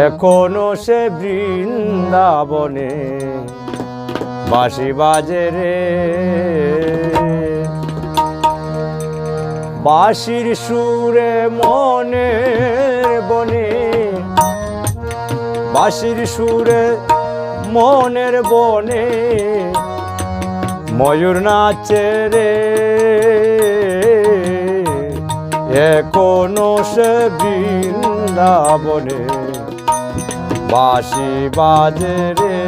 এখনো সে বৃন্দাবনে বাঁশি বাজে রে, বাঁশির সুরে মনের বনে, বাঁশির সুরে মনের বনে ময়ূর নাচে রে। এখনো সে বৃন্দাবনে বাঁশি বাজে রে,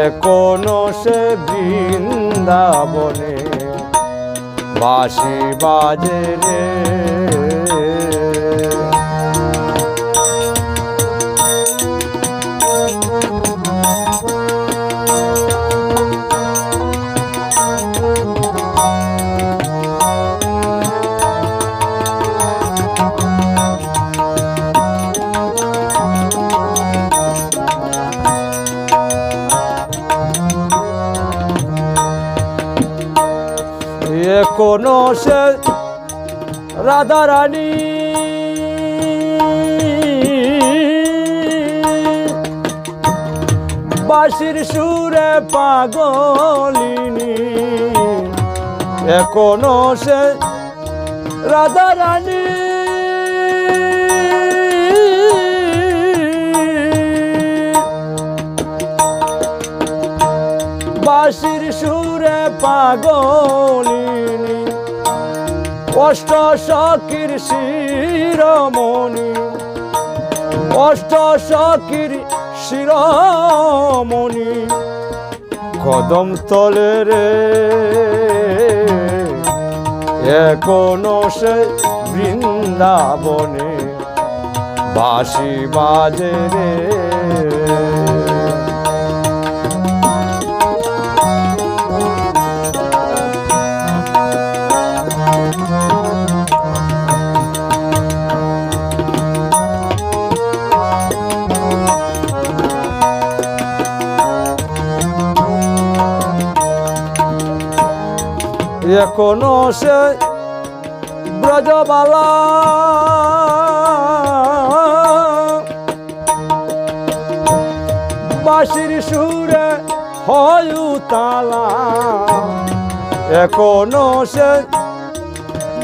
এখনো সে বৃন্দাবনে বাঁশি বাজে রে। এখনো সে রাধা রানী বাঁশির সুরে পাগলিনী, এখনো সে রাধা রানী বাঁশির সুরে পাগলিনী, অষ্ট সখীর শিরোমণি, অষ্ট সখীর শিরোমণি কদম তলে রে। এখনো সে বৃন্দাবনে বাঁশি বাজে রে। এখনো সে ব্রজবালা বাঁশির সুরে হয় উতালা, এখনো সে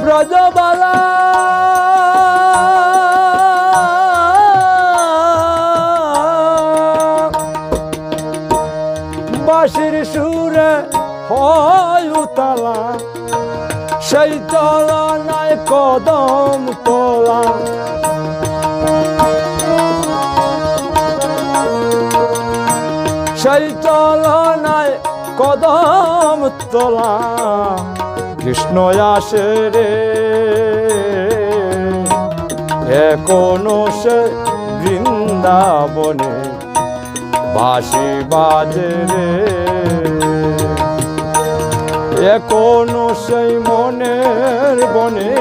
ব্রজবালা বাঁশির সুরে হয় উতালা, সেই তুলনায় কদম তোলা, সেই তুলনায় কদম তোলা কৃষ্ণ আসে রে। এখনো সে বৃন্দাবনে বাঁশি বাজে রে। এখনো সেই মনের বনে,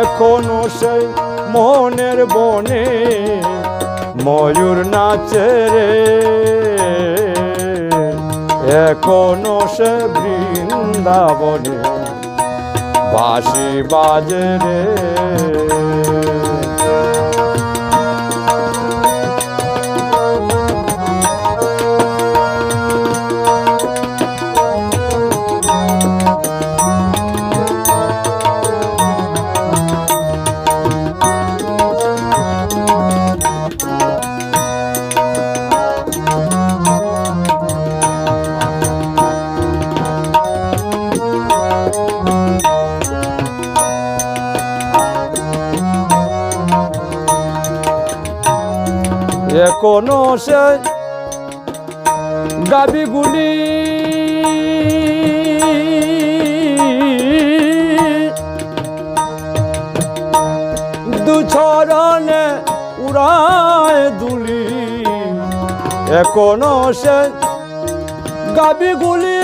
এখনো সেই মনের বনে ময়ূর নাচে রে। এখনো সে বৃন্দাবনে বাঁশি বাজে রে। এখনো সে গাবিগুলি দু চরণে উড়ায় দুলি, এখনো সে গাবিগুলি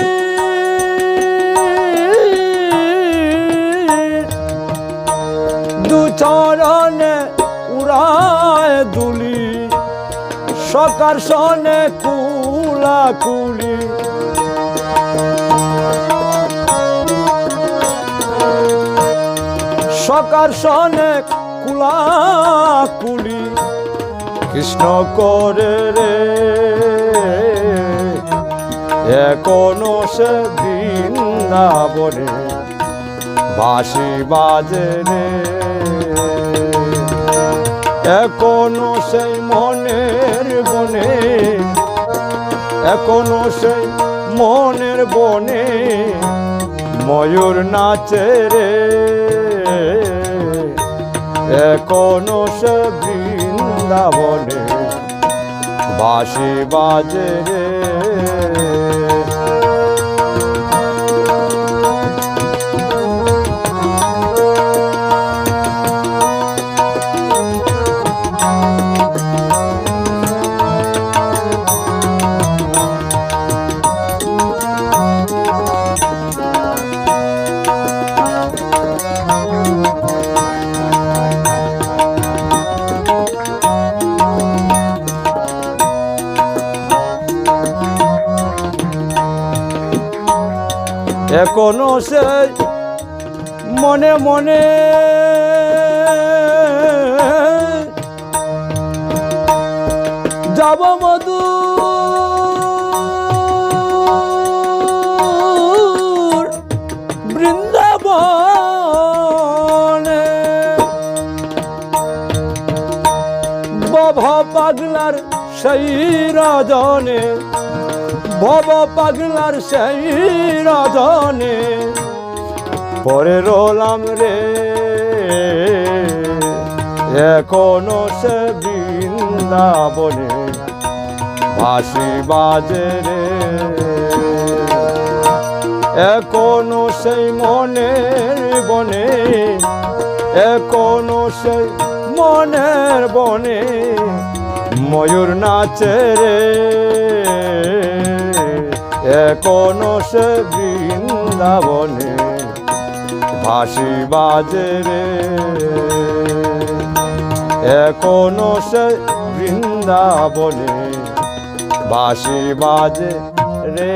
দু চরণে উড়ায় দুলি, সকার সনে কুলাকুলি, সকার সনে কুলাকুলি কৃষ্ণ করে রে এখনো সে বৃন্দাবনে বাঁশি বাজে রে এখনো সেই মনের বনে এখনো সেই মনের বনে ময়ূর নাচে রে এখনো সে বৃন্দাবনে বাঁশি বাজে রে এখনো সে মনে মনে যাব মধুর বৃন্দাবনে ভব পাগলার সেই রজনে ভব পাগলার সেই রজনে পরে রোলাম রে এখনো সে বৃন্দাবনে বাঁশি বাজে রে এখনো সেই মনের বনে এখনো সেই মনের বনে ময়ূর নাচে রে এখনো সে বৃন্দাবনে বাঁশি বাজে রে এখনো সে বৃন্দাবনে বাঁশি বাজে রে